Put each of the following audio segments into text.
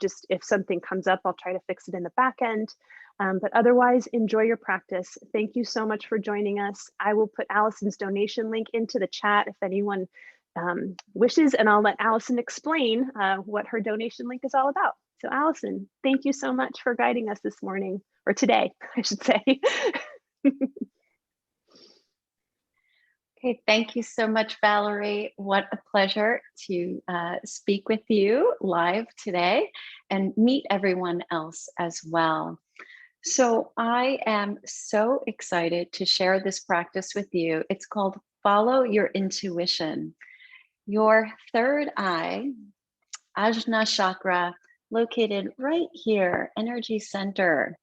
just if something comes up, I'll try to fix it in the back end. But otherwise, enjoy your practice. Thank you so much for joining us. I will put Allison's donation link into the chat if anyone wishes, and I'll let Allison explain what her donation link is all about. So Allison, thank you so much for guiding us this morning, or today, I should say. Okay, thank you so much, Valerie. What a pleasure to speak with you live today and meet everyone else as well. So I am so excited to share this practice with you. It's called Follow Your Intuition. Your third eye, Ajna chakra, located right here, energy center,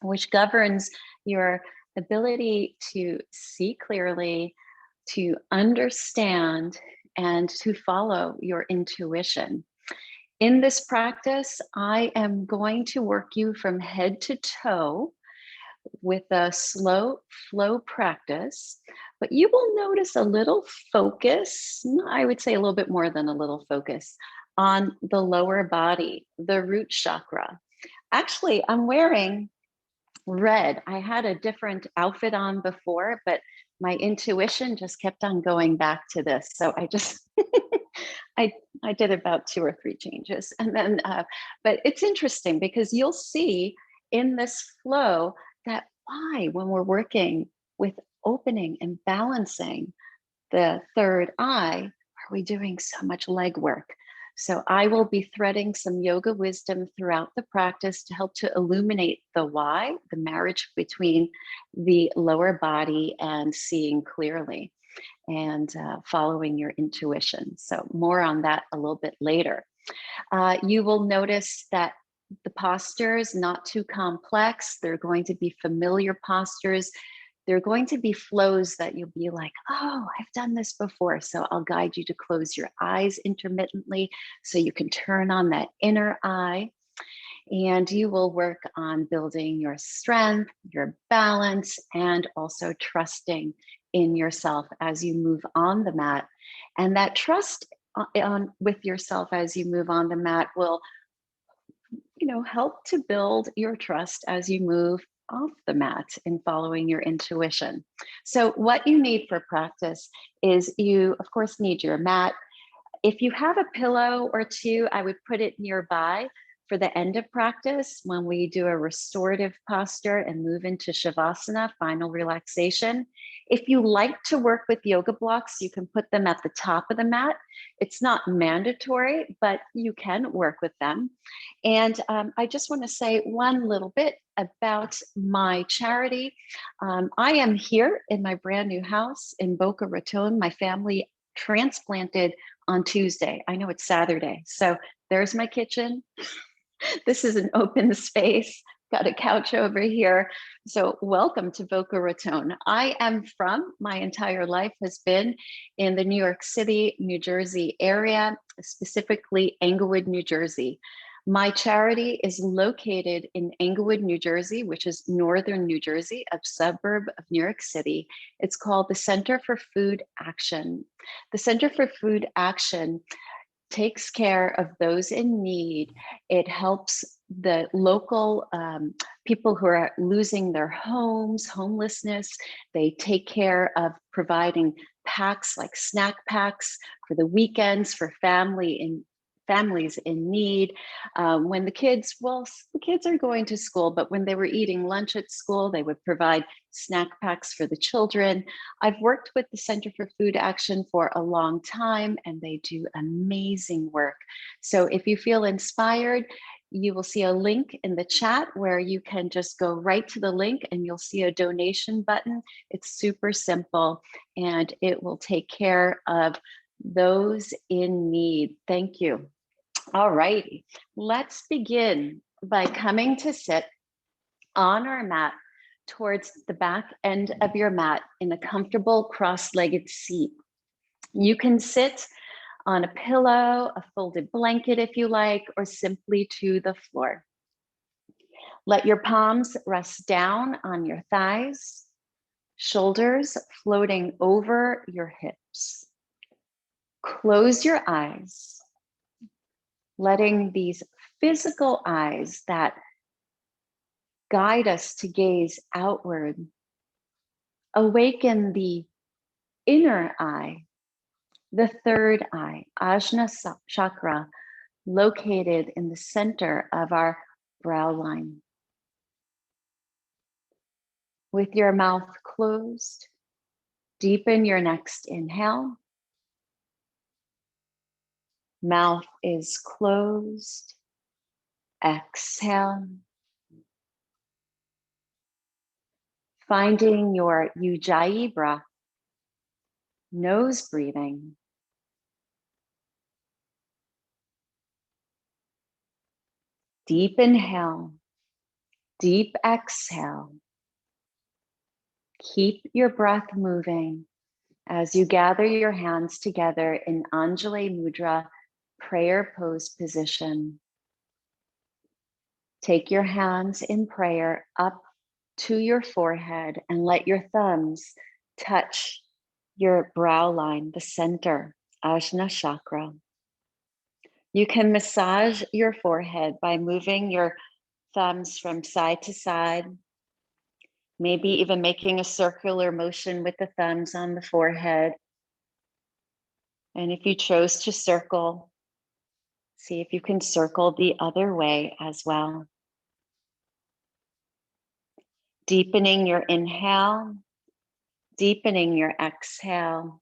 which governs your ability to see clearly, to understand, and to follow your intuition. In this practice, I am going to work you from head to toe with a slow flow practice, but you will notice a little focus, I would say a little bit more than a little focus, on the lower body, the root chakra. Actually, I'm wearing red. I had a different outfit on before, but my intuition just kept on going back to this. So I just, I did about 2 or 3 changes. And then, but it's interesting because you'll see in this flow that why, when we're working with opening and balancing the third eye, are we doing so much leg work? So I will be threading some yoga wisdom throughout the practice to help to illuminate the why, the marriage between the lower body and seeing clearly and following your intuition. So more on that a little bit later. You will notice that the postures, not too complex. They're going to be familiar postures. They're going to be flows that you'll be like, oh, I've done this before. So I'll guide you to close your eyes intermittently so you can turn on that inner eye. And you will work on building your strength, your balance, and also trusting in yourself as you move on the mat. And that trust with yourself as you move on the mat will, help to build your trust as you move off the mat in following your intuition. So what you need for practice is you, of course, need your mat. If you have a pillow or 2, I would put it nearby for the end of practice when we do a restorative posture and move into Shavasana, final relaxation. If you like to work with yoga blocks, you can put them at the top of the mat. It's not mandatory, but you can work with them. And I just want to say one little bit about my charity. I am here in my brand new house in Boca Raton. My family transplanted on Tuesday. I know it's Saturday. So there's my kitchen. This is an open space. Got a couch over here. So welcome to Boca Raton. I am my entire life has been in the New York City, New Jersey area, specifically Englewood, New Jersey. My charity is located in Englewood, New Jersey, which is northern New Jersey, a suburb of New York City. It's called the Center for Food Action. The Center for Food Action takes care of those in need. It helps the local people who are losing their homes, homelessness. They take care of providing packs like snack packs for the weekends for families in need. When the kids are going to school, but when they were eating lunch at school, they would provide snack packs for the children. I've worked with the Center for Food Action for a long time, and they do amazing work. So if you feel inspired, you will see a link in the chat where you can just go right to the link and you'll see a donation button. It's super simple and it will take care of those in need. Thank you. All righty, let's begin by coming to sit on our mat towards the back end of your mat in a comfortable cross-legged seat. You can sit on a pillow, a folded blanket if you like, or simply to the floor. Let your palms rest down on your thighs, shoulders floating over your hips. Close your eyes, letting these physical eyes that guide us to gaze outward. Awaken the inner eye, the third eye, Ajna chakra, located in the center of our brow line. With your mouth closed, deepen your next inhale. Mouth is closed. Exhale. Finding your Ujjayi breath, nose breathing. Deep inhale, deep exhale. Keep your breath moving as you gather your hands together in Anjali Mudra, prayer pose position. Take your hands in prayer up to your forehead and let your thumbs touch your brow line, the center, Ajna chakra. You can massage your forehead by moving your thumbs from side to side, maybe even making a circular motion with the thumbs on the forehead. And if you chose to circle, see if you can circle the other way as well. Deepening your inhale, deepening your exhale.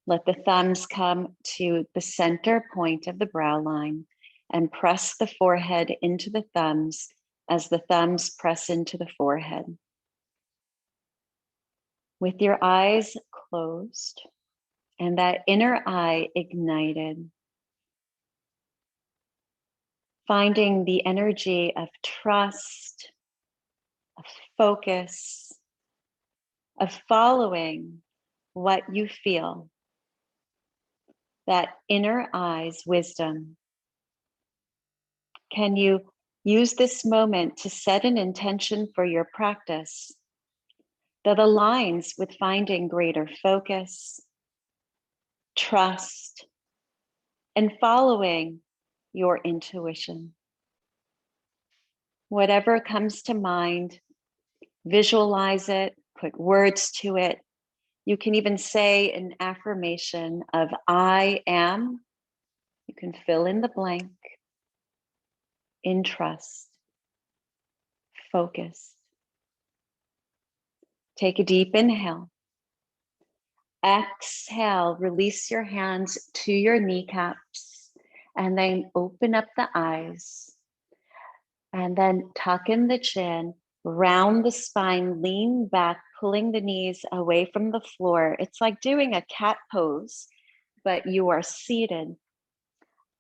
Let the thumbs come to the center point of the brow line and press the forehead into the thumbs as the thumbs press into the forehead. With your eyes closed and that inner eye ignited, finding the energy of trust, of focus, of following what you feel, that inner eye's wisdom. Can you use this moment to set an intention for your practice that aligns with finding greater focus, trust, and following your intuition? Whatever comes to mind, visualize it, put words to it. You can even say an affirmation of I am. You can fill in the blank, in trust, focused. Take a deep inhale. Exhale, release your hands to your kneecaps and then open up the eyes. And then tuck in the chin, round the spine, lean back, pulling the knees away from the floor. It's like doing a cat pose, but you are seated.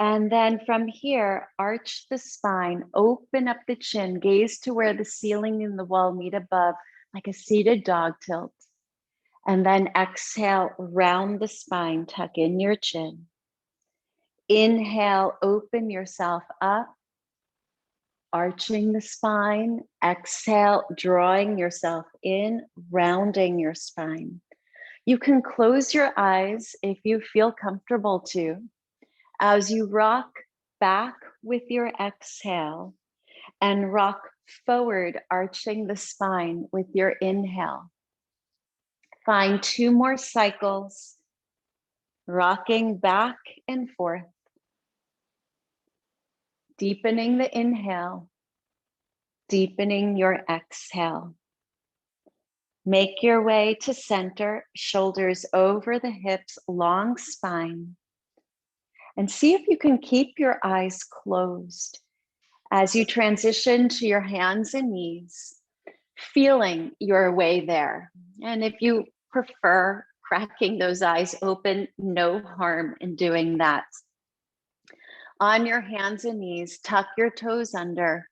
And then from here, arch the spine, open up the chin, gaze to where the ceiling and the wall meet above, like a seated dog tilt. And then exhale, round the spine, tuck in your chin. Inhale, open yourself up, arching the spine. Exhale, drawing yourself in, rounding your spine. You can close your eyes if you feel comfortable to, as you rock back with your exhale and rock forward, arching the spine with your inhale. Find 2 more cycles, rocking back and forth, deepening the inhale, deepening your exhale. Make your way to center, shoulders over the hips, long spine. And see if you can keep your eyes closed as you transition to your hands and knees, feeling your way there. And if you prefer cracking those eyes open, no harm in doing that. On your hands and knees, tuck your toes under,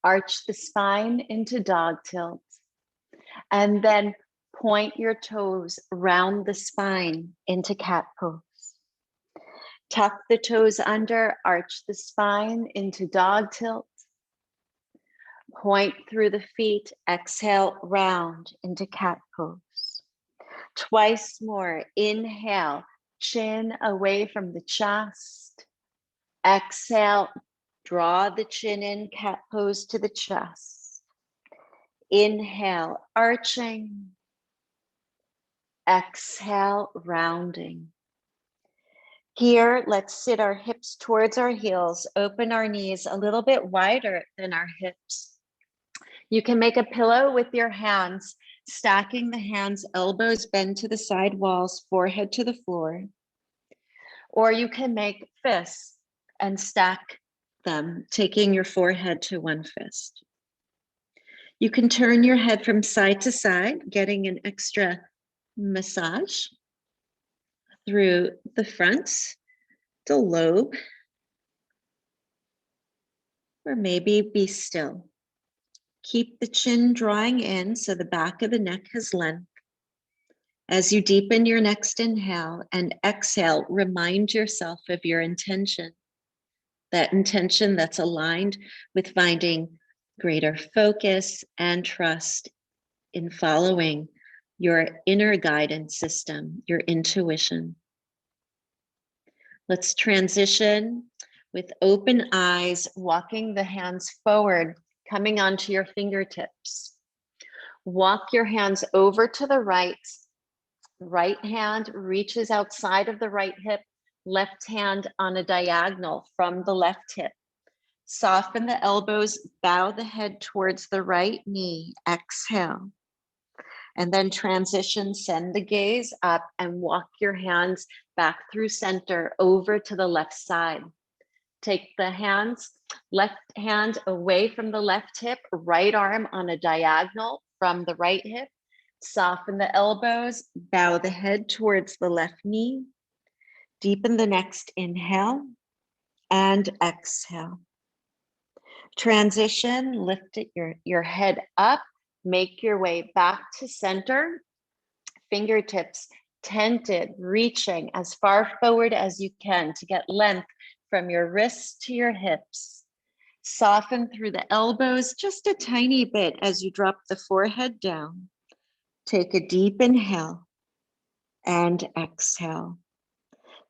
arch the spine into dog tilt, and then point your toes round the spine into cat pose. Tuck the toes under, arch the spine into dog tilt. Point through the feet, exhale, round into cat pose. Twice more, inhale, chin away from the chest. Exhale, Draw the chin in, cat pose to the chest. Inhale, arching. Exhale, rounding. Here, let's sit our hips towards our heels, open our knees a little bit wider than our hips. You can make a pillow with your hands, stacking the hands, elbows bend to the side walls, forehead to the floor. Or you can make fists and stack them, taking your forehead to one fist. You can turn your head from side to side, getting an extra massage through the front, the lobe, or maybe be still. Keep the chin drawing in so the back of the neck has length. As you deepen your next inhale and exhale, remind yourself of your intention. That intention that's aligned with finding greater focus and trust in following your inner guidance system, your intuition. Let's transition with open eyes, walking the hands forward, coming onto your fingertips. Walk your hands over to the right. Right hand reaches outside of the right hip, left hand on a diagonal from the left hip. Soften the elbows, bow the head towards the right knee, exhale. And then transition, send the gaze up and walk your hands back through center over to the left side. Take the hands, left hand away from the left hip, right arm on a diagonal from the right hip. Soften the elbows, bow the head towards the left knee. Deepen the next inhale and exhale. Transition, lift it, your head up, make your way back to center. Fingertips tented, reaching as far forward as you can to get length from your wrists to your hips. Soften through the elbows just a tiny bit as you drop the forehead down. Take a deep inhale and exhale.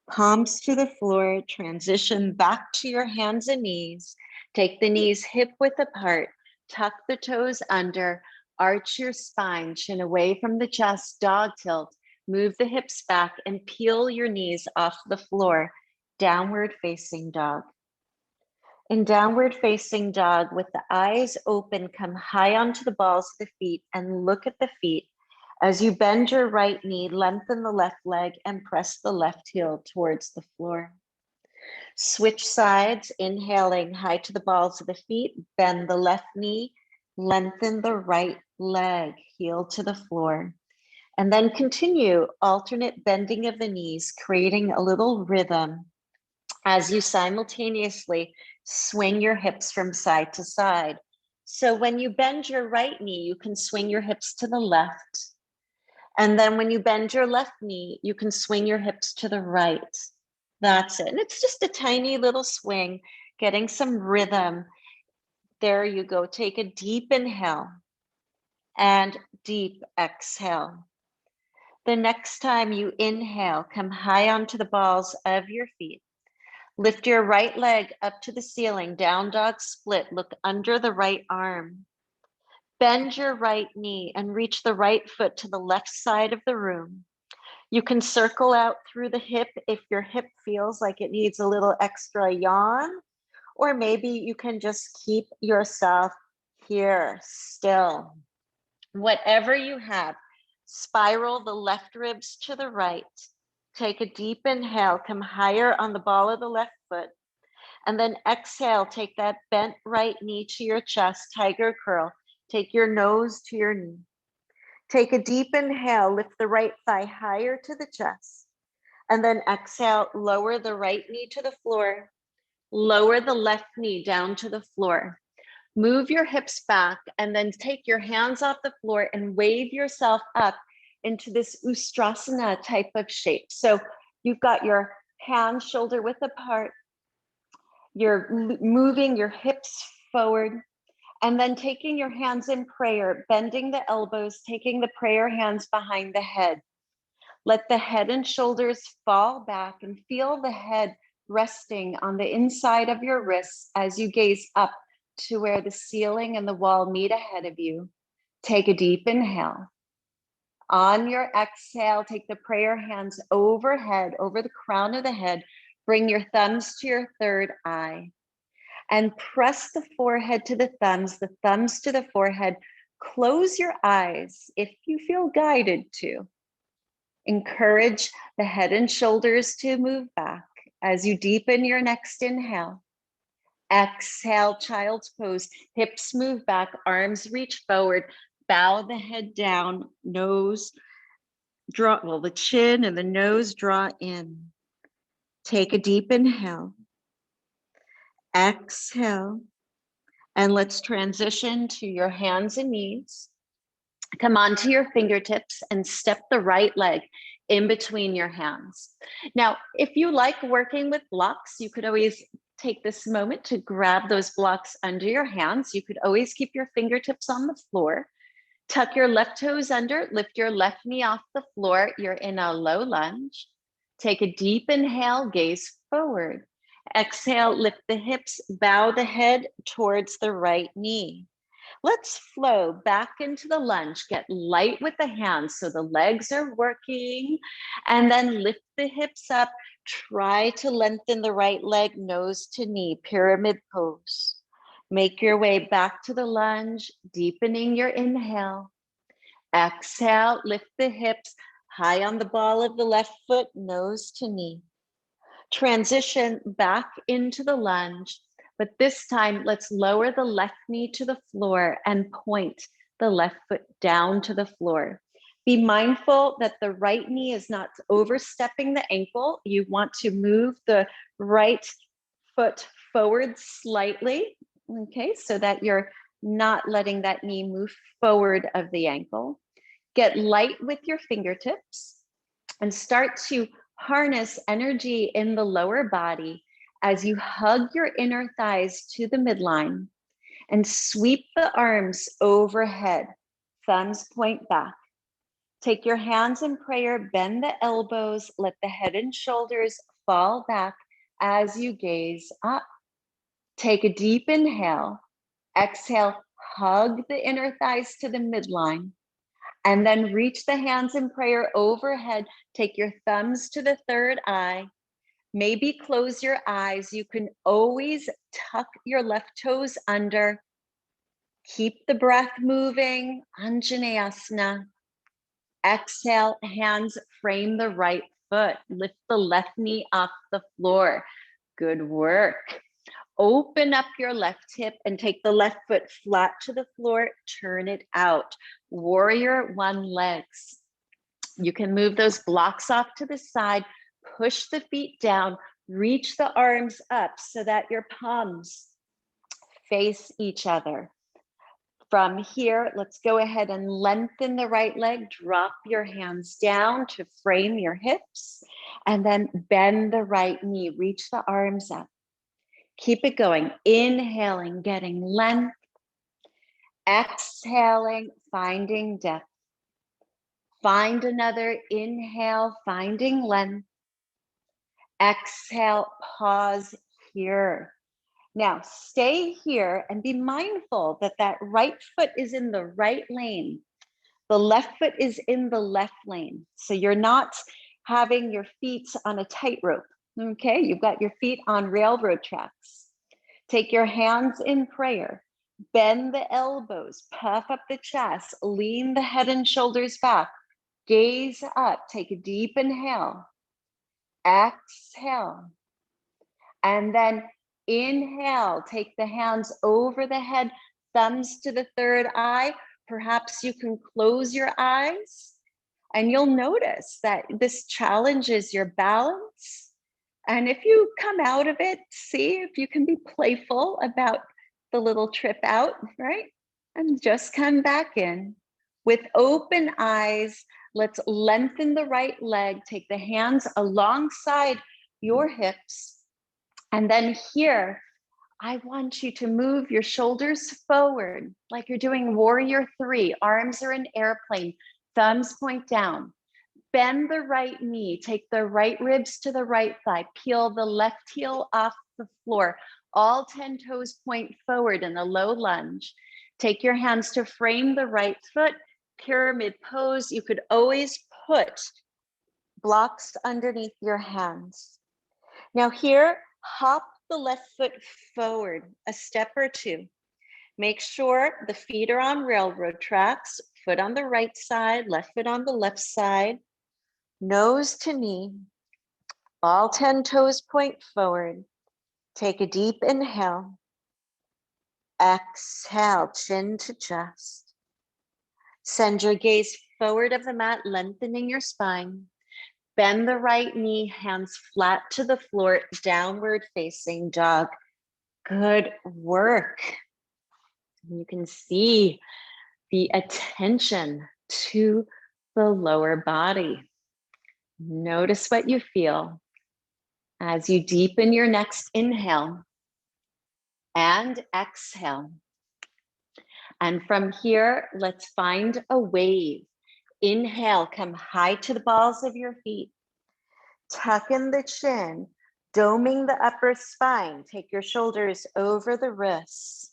Palms to the floor, transition back to your hands and knees. Take the knees hip width apart, tuck the toes under, arch your spine, chin away from the chest, dog tilt. Move the hips back and peel your knees off the floor. Downward facing dog. In downward facing dog, with the eyes open, come high onto the balls of the feet and look at the feet. As you bend your right knee, lengthen the left leg and press the left heel towards the floor. Switch sides, inhaling high to the balls of the feet, bend the left knee, lengthen the right leg, heel to the floor. And then continue alternate bending of the knees, creating a little rhythm as you simultaneously swing your hips from side to side. So when you bend your right knee, you can swing your hips to the left. And then when you bend your left knee, you can swing your hips to the right. That's it. And it's just a tiny little swing, getting some rhythm. There you go. Take a deep inhale and deep exhale. The next time you inhale, come high onto the balls of your feet. Lift your right leg up to the ceiling, down dog split. Look under the right arm. Bend your right knee and reach the right foot to the left side of the room. You can circle out through the hip if your hip feels like it needs a little extra yawn, or maybe you can just keep yourself here still. Whatever you have, spiral the left ribs to the right. Take a deep inhale, come higher on the ball of the left foot. And then exhale, take that bent right knee to your chest, tiger curl. Take your nose to your knee. Take a deep inhale, lift the right thigh higher to the chest. And then exhale, lower the right knee to the floor. Lower the left knee down to the floor. Move your hips back and then take your hands off the floor and wave yourself up into this Ustrasana type of shape. So you've got your hands shoulder width apart. You're moving your hips forward. And then taking your hands in prayer, bending the elbows, taking the prayer hands behind the head. Let the head and shoulders fall back and feel the head resting on the inside of your wrists as you gaze up to where the ceiling and the wall meet ahead of you. Take a deep inhale. On your exhale, take the prayer hands overhead, over the crown of the head. Bring your thumbs to your third eye and press the forehead to the thumbs to the forehead. Close your eyes if you feel guided to. Encourage the head and shoulders to move back as you deepen your next inhale. Exhale, child's pose. Hips move back, arms reach forward. Bow the head down, nose draw, well, the chin and the nose draw in. Take a deep inhale. Exhale. And let's transition to your hands and knees. Come onto your fingertips and step the right leg in between your hands. Now, if you like working with blocks, you could always take this moment to grab those blocks under your hands. You could always keep your fingertips on the floor. Tuck your left toes under, lift your left knee off the floor. You're in a low lunge. Take a deep inhale, gaze forward. Exhale, lift the hips, bow the head towards the right knee. Let's flow back into the lunge. Get light with the hands so the legs are working. And then lift the hips up. Try to lengthen the right leg, nose to knee, pyramid pose. Make your way back to the lunge, deepening your inhale. Exhale, lift the hips high on the ball of the left foot, nose to knee. Transition back into the lunge, but this time let's lower the left knee to the floor and point the left foot down to the floor. Be mindful that the right knee is not overstepping the ankle. You want to move the right foot forward slightly. Okay, so that you're not letting that knee move forward of the ankle. Get light with your fingertips and start to harness energy in the lower body as you hug your inner thighs to the midline and sweep the arms overhead. Thumbs point back. Take your hands in prayer, bend the elbows, let the head and shoulders fall back as you gaze up. Take a deep inhale. Exhale, hug the inner thighs to the midline. And then reach the hands in prayer overhead. Take your thumbs to the third eye. Maybe close your eyes. You can always tuck your left toes under. Keep the breath moving. Anjaneyasana. Exhale, hands frame the right foot. Lift the left knee off the floor. Good work. Open up your left hip and take the left foot flat to the floor. Turn it out. Warrior one legs. You can move those blocks off to the side. Push the feet down. Reach the arms up so that your palms face each other. From here, let's go ahead and lengthen the right leg. Drop your hands down to frame your hips and then bend the right knee. Reach the arms up. Keep it going. Inhaling, getting length. Exhaling, finding depth. Find another inhale, finding length. Exhale, pause here. Now stay here and be mindful that that right foot is in the right lane. The left foot is in the left lane. So you're not having your feet on a tightrope. Okay, you've got your feet on railroad tracks. Take your hands in prayer. Bend the elbows, puff up the chest, lean the head and shoulders back. Gaze up, take a deep inhale. Exhale. And then inhale, take the hands over the head, thumbs to the third eye. Perhaps you can close your eyes and you'll notice that this challenges your balance. And if you come out of it, see if you can be playful about the little trip out, right? And just come back in. With open eyes, let's lengthen the right leg. Take the hands alongside your hips. And then here, I want you to move your shoulders forward like you're doing warrior three. Arms are in airplane, thumbs point down. Bend the right knee, take the right ribs to the right thigh, peel the left heel off the floor. All 10 toes point forward in a low lunge. Take your hands to frame the right foot, pyramid pose. You could always put blocks underneath your hands. Now here, hop the left foot forward a step or two. Make sure the feet are on railroad tracks, foot on the right side, left foot on the left side, nose to knee. All 10 toes point forward. Take a deep inhale. Exhale, chin to chest. Send your gaze forward of the mat, lengthening your spine. Bend the right knee, hands flat to the floor, downward facing dog. Good work. You can see the attention to the lower body. Notice what you feel as you deepen your next inhale and exhale. And from here, let's find a wave. Inhale, come high to the balls of your feet. Tuck in the chin, doming the upper spine. Take your shoulders over the wrists.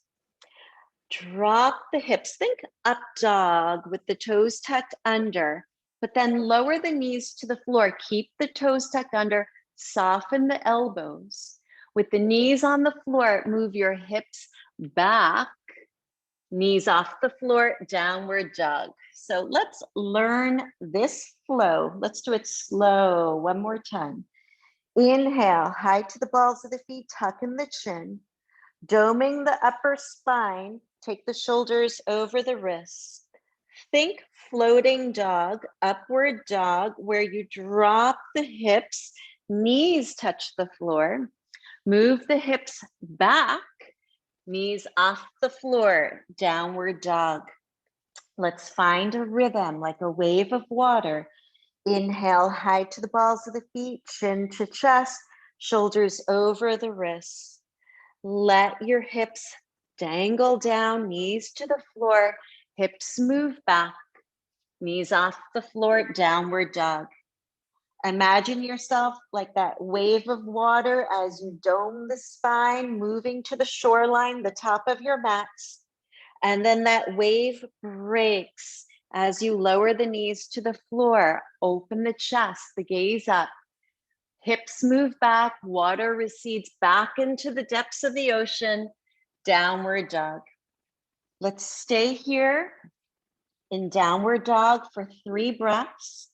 Drop the hips. Think up dog with the toes tucked under, but then lower the knees to the floor. Keep the toes tucked under. Soften the elbows. With the knees on the floor, move your hips back. Knees off the floor, downward dog. So let's learn this flow. Let's do it slow one more time. Inhale, high to the balls of the feet, tuck in the chin. Doming the upper spine, take the shoulders over the wrists. Think floating dog, upward dog, where you drop the hips, knees touch the floor. Move the hips back. Knees off the floor, downward dog. Let's find a rhythm like a wave of water. Inhale, high to the balls of the feet, chin to chest, shoulders over the wrists. Let your hips dangle down, knees to the floor, hips move back, knees off the floor, downward dog. Imagine yourself like that wave of water as you dome the spine, moving to the shoreline, the top of your mats. And then that wave breaks as you lower the knees to the floor, open the chest, the gaze up. Hips move back, water recedes back into the depths of the ocean, downward dog. Let's stay here in downward dog for 3 breaths.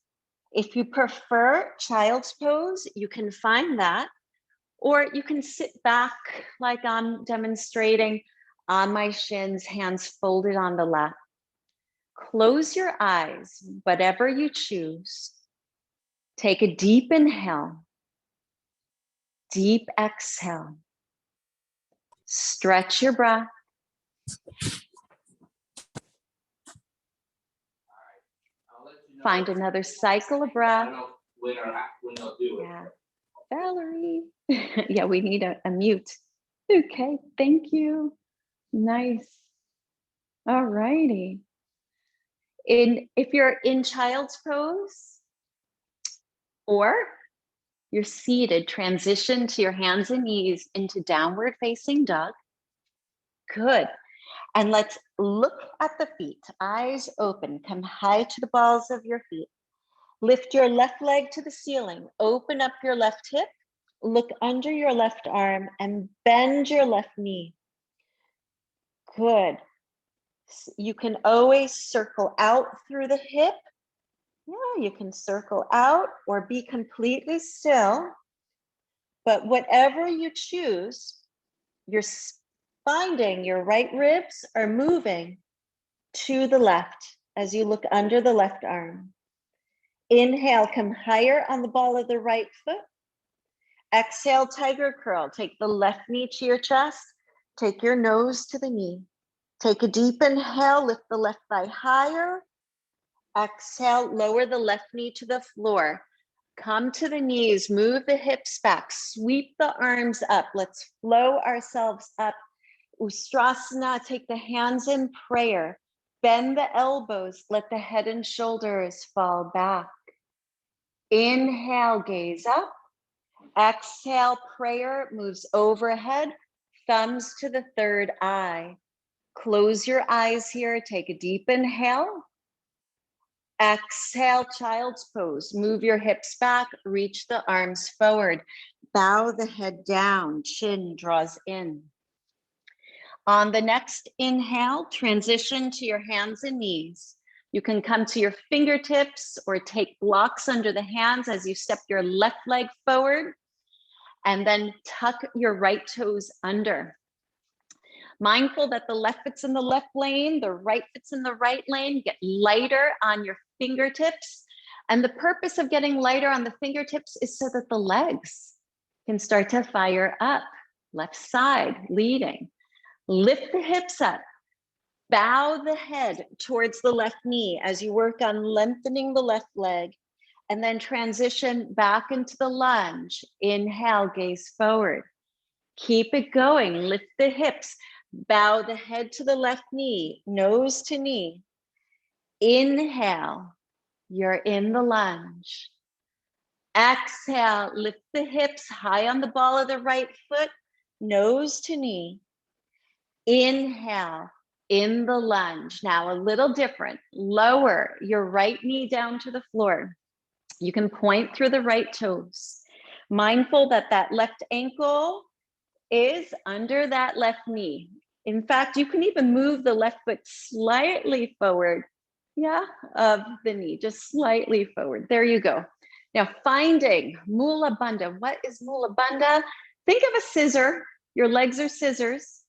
If you prefer child's pose, you can find that, or you can sit back like I'm demonstrating on my shins, hands folded on the lap. Close your eyes, whatever you choose. Take a deep inhale, deep exhale. Stretch your breath. Find another cycle of breath. Yeah, Valerie. Yeah, we need a mute. Okay, thank you. Nice. All righty. If you're in child's pose or you're seated, transition to your hands and knees into downward facing dog. Good. And let's look at the feet, eyes open, come high to the balls of your feet. Lift your left leg to the ceiling, open up your left hip, look under your left arm and bend your left knee. Good. You can always circle out through the hip. Yeah, you can circle out or be completely still. But whatever you choose, you're finding your right ribs are moving to the left as you look under the left arm. Inhale, come higher on the ball of the right foot. Exhale, tiger curl. Take the left knee to your chest. Take your nose to the knee. Take a deep inhale, lift the left thigh higher. Exhale, lower the left knee to the floor. Come to the knees, move the hips back, sweep the arms up. Let's flow ourselves up. Ustrasana, take the hands in prayer. Bend the elbows, let the head and shoulders fall back. Inhale, gaze up. Exhale, prayer moves overhead, thumbs to the third eye. Close your eyes here. Take a deep inhale. Exhale, child's pose. Move your hips back, reach the arms forward. Bow the head down, chin draws in. On the next inhale, transition to your hands and knees. You can come to your fingertips or take blocks under the hands as you step your left leg forward, and then tuck your right toes under. Mindful that the left foot's in the left lane, the right foot's in the right lane. Get lighter on your fingertips. And the purpose of getting lighter on the fingertips is so that the legs can start to fire up. Left side, leading. Lift the hips up. Bow the head towards the left knee as you work on lengthening the left leg. And then transition back into the lunge. Inhale, gaze forward. Keep it going. Lift the hips. Bow the head to the left knee, nose to knee. Inhale, you're in the lunge. Exhale, lift the hips high on the ball of the right foot, nose to knee. Inhale, in the lunge. Now a little different. Lower your right knee down to the floor. You can point through the right toes. Mindful that that left ankle is under that left knee. In fact, you can even move the left foot slightly forward, of the knee, just slightly forward. There you go. Now finding Mula Bandha. What is Mula Bandha? Think of a scissor. Your legs are scissors,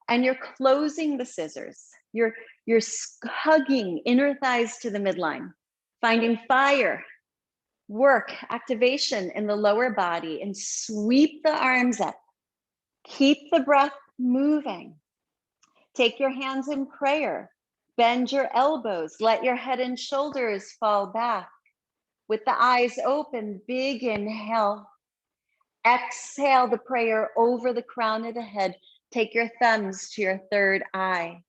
and you're closing the scissors. You're hugging inner thighs to the midline, finding fire, work, activation in the lower body, and sweep the arms up. Keep the breath moving. Take your hands in prayer. Bend your elbows. Let your head and shoulders fall back. With the eyes open, big inhale. Exhale the prayer over the crown of the head. Take your thumbs to your third eye.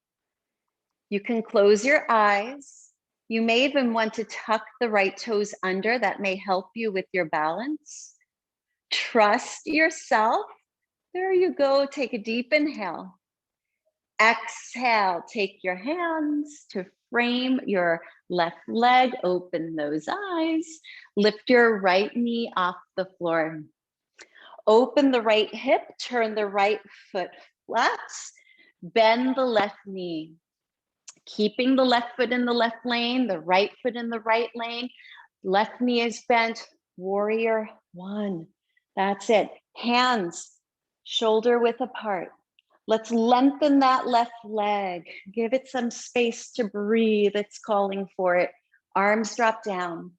You can close your eyes. You may even want to tuck the right toes under. That may help you with your balance. Trust yourself. There you go. Take a deep inhale. Exhale. Take your hands to frame your left leg. Open those eyes. Lift your right knee off the floor. Open the right hip. Turn the right foot flat. Bend the left knee. Keeping the left foot in the left lane, the right foot in the right lane. Left knee is bent. Warrior one. That's it. Hands shoulder width apart. Let's lengthen that left leg. Give it some space to breathe. It's calling for it. Arms drop down.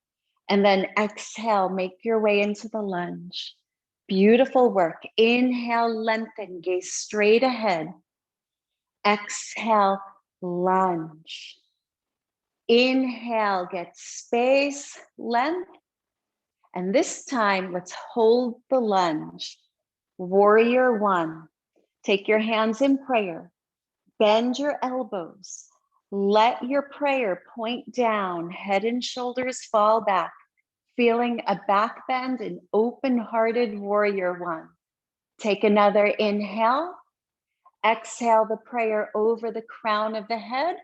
And then exhale, make your way into the lunge. Beautiful work. Inhale, lengthen, gaze straight ahead. Exhale, lunge. Inhale, get space, length. And this time, let's hold the lunge. Warrior one. Take your hands in prayer. Bend your elbows. Let your prayer point down. Head and shoulders fall back. Feeling a back bend and open-hearted warrior one. Take another inhale. Exhale the prayer over the crown of the head.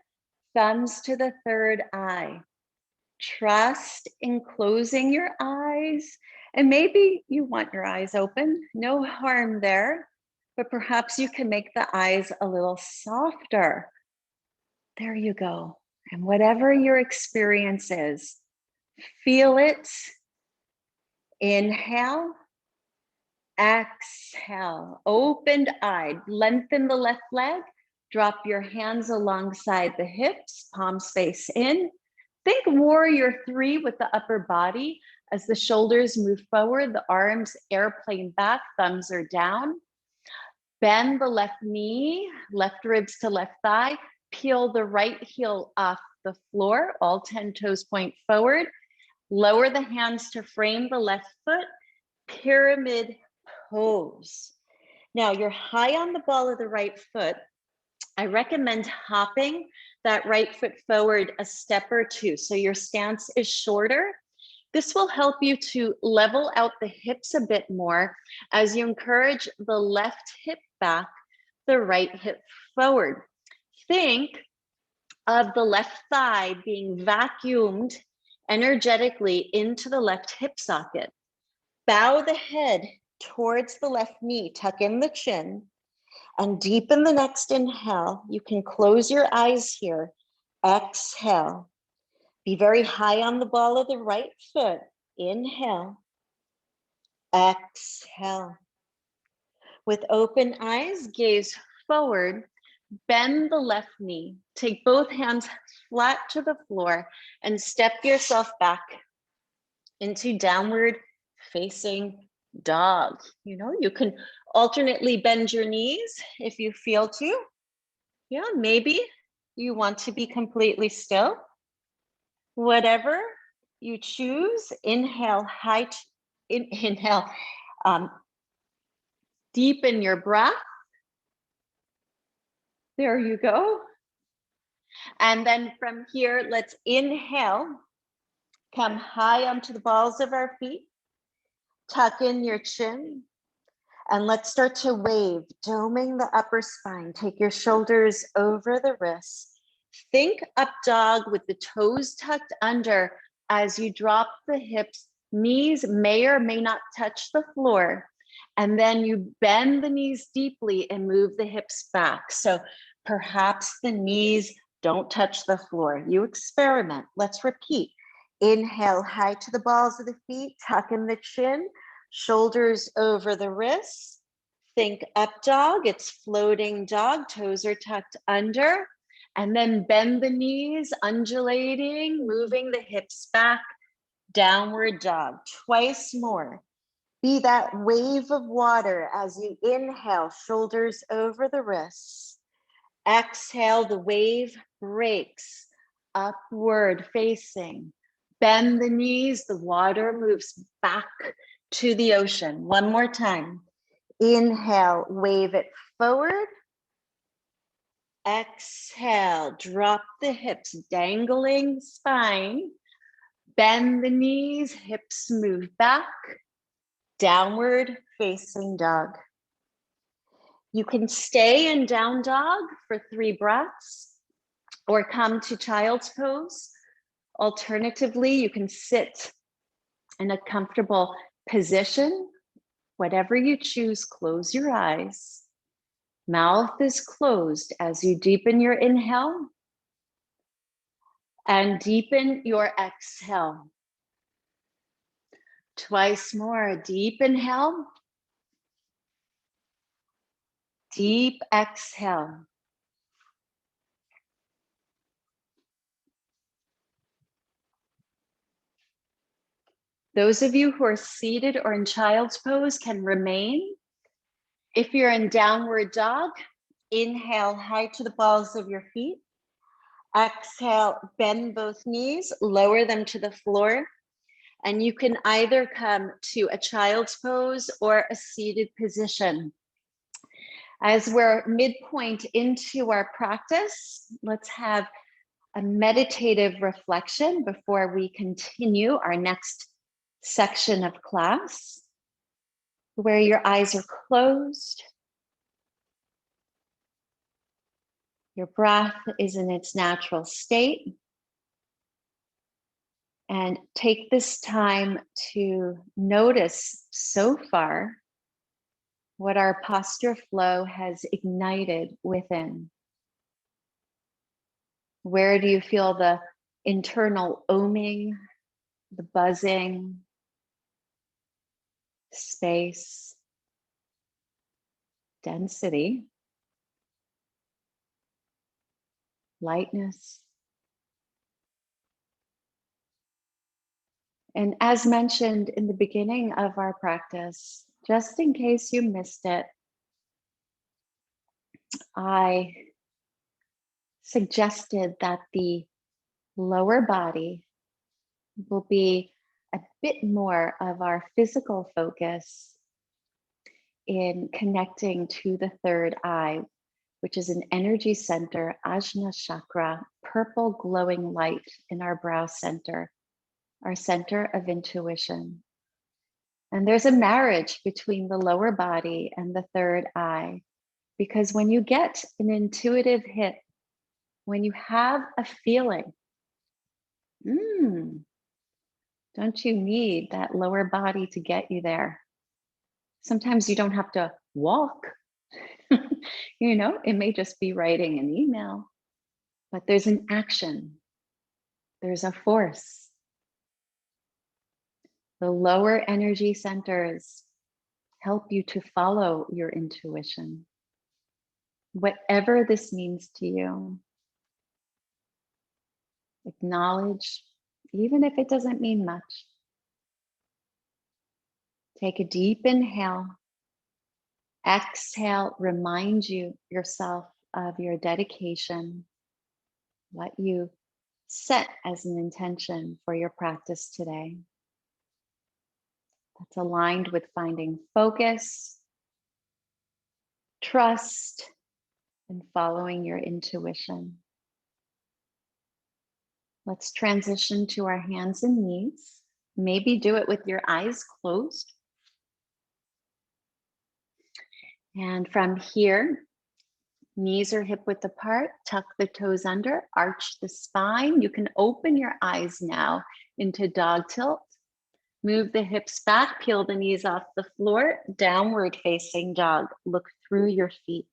Thumbs to the third eye. Trust in closing your eyes. And maybe you want your eyes open. No harm there. But perhaps you can make the eyes a little softer. There you go. And whatever your experience is, feel it. Inhale. Exhale. Opened-eyed. Lengthen the left leg. Drop your hands alongside the hips. Palms face in. Think warrior three with the upper body. As the shoulders move forward, the arms airplane back, thumbs are down. Bend the left knee, left ribs to left thigh. Peel the right heel off the floor. All 10 toes point forward. Lower the hands to frame the left foot. Pyramid pose. Now you're high on the ball of the right foot. I recommend hopping that right foot forward a step or two. So your stance is shorter. This will help you to level out the hips a bit more as you encourage the left hip back, the right hip forward. Think of the left thigh being vacuumed energetically into the left hip socket. Bow the head towards the left knee, tuck in the chin, and deepen the next inhale. You can close your eyes here. Exhale. Be very high on the ball of the right foot. Inhale. Exhale. With open eyes, gaze forward. Bend the left knee. Take both hands flat to the floor and step yourself back into downward facing dog. You can alternately bend your knees if you feel to. Yeah, maybe you want to be completely still. Whatever you choose, inhale, inhale, deepen your breath. There you go. And then from here, let's inhale, come high onto the balls of our feet, tuck in your chin, and let's start to wave, doming the upper spine. Take your shoulders over the wrists. Think up dog with the toes tucked under as you drop the hips. Knees may or may not touch the floor. And then you bend the knees deeply and move the hips back. So perhaps the knees don't touch the floor. You experiment. Let's repeat. Inhale, high to the balls of the feet, tuck in the chin, shoulders over the wrists. Think up dog, it's floating dog, toes are tucked under. And then bend the knees, undulating, moving the hips back, downward dog. Twice more. Be that wave of water as you inhale, shoulders over the wrists. Exhale, the wave breaks, upward facing. Bend the knees, the water moves back to the ocean. One more time. Inhale, wave it forward. Exhale, drop the hips, dangling spine. Bend the knees, hips move back. Downward facing dog. You can stay in down dog for 3 breaths or come to child's pose. Alternatively, you can sit in a comfortable position. Whatever you choose, close your eyes. Mouth is closed as you deepen your inhale and deepen your exhale. Twice more. Deep inhale. Deep exhale. Those of you who are seated or in child's pose can remain. If you're in downward dog, inhale high to the balls of your feet. Exhale, bend both knees, lower them to the floor. And you can either come to a child's pose or a seated position. As we're midpoint into our practice, let's have a meditative reflection before we continue our next section of class, where your eyes are closed. Your breath is in its natural state. And take this time to notice so far what our posture flow has ignited within. Where do you feel the internal oming, the buzzing, space, density, lightness? And as mentioned in the beginning of our practice, just in case you missed it, I suggested that the lower body will be a bit more of our physical focus in connecting to the third eye, which is an energy center, Ajna chakra, purple glowing light in our brow center. our center of intuition. And there's a marriage between the lower body and the third eye, because when you get an intuitive hit, when you have a feeling, don't you need that lower body to get you there? Sometimes you don't have to walk. It may just be writing an email, but there's an action. There's a force. The lower energy centers help you to follow your intuition, whatever this means to you. Acknowledge, even if it doesn't mean much. Take a deep inhale. Exhale, remind yourself of your dedication, what you set as an intention for your practice today. That's aligned with finding focus, trust, and following your intuition. Let's transition to our hands and knees. Maybe do it with your eyes closed. And from here, knees are hip width apart, tuck the toes under, arch the spine. You can open your eyes now into dog tilt. Move the hips back, peel the knees off the floor, downward facing dog. Look through your feet.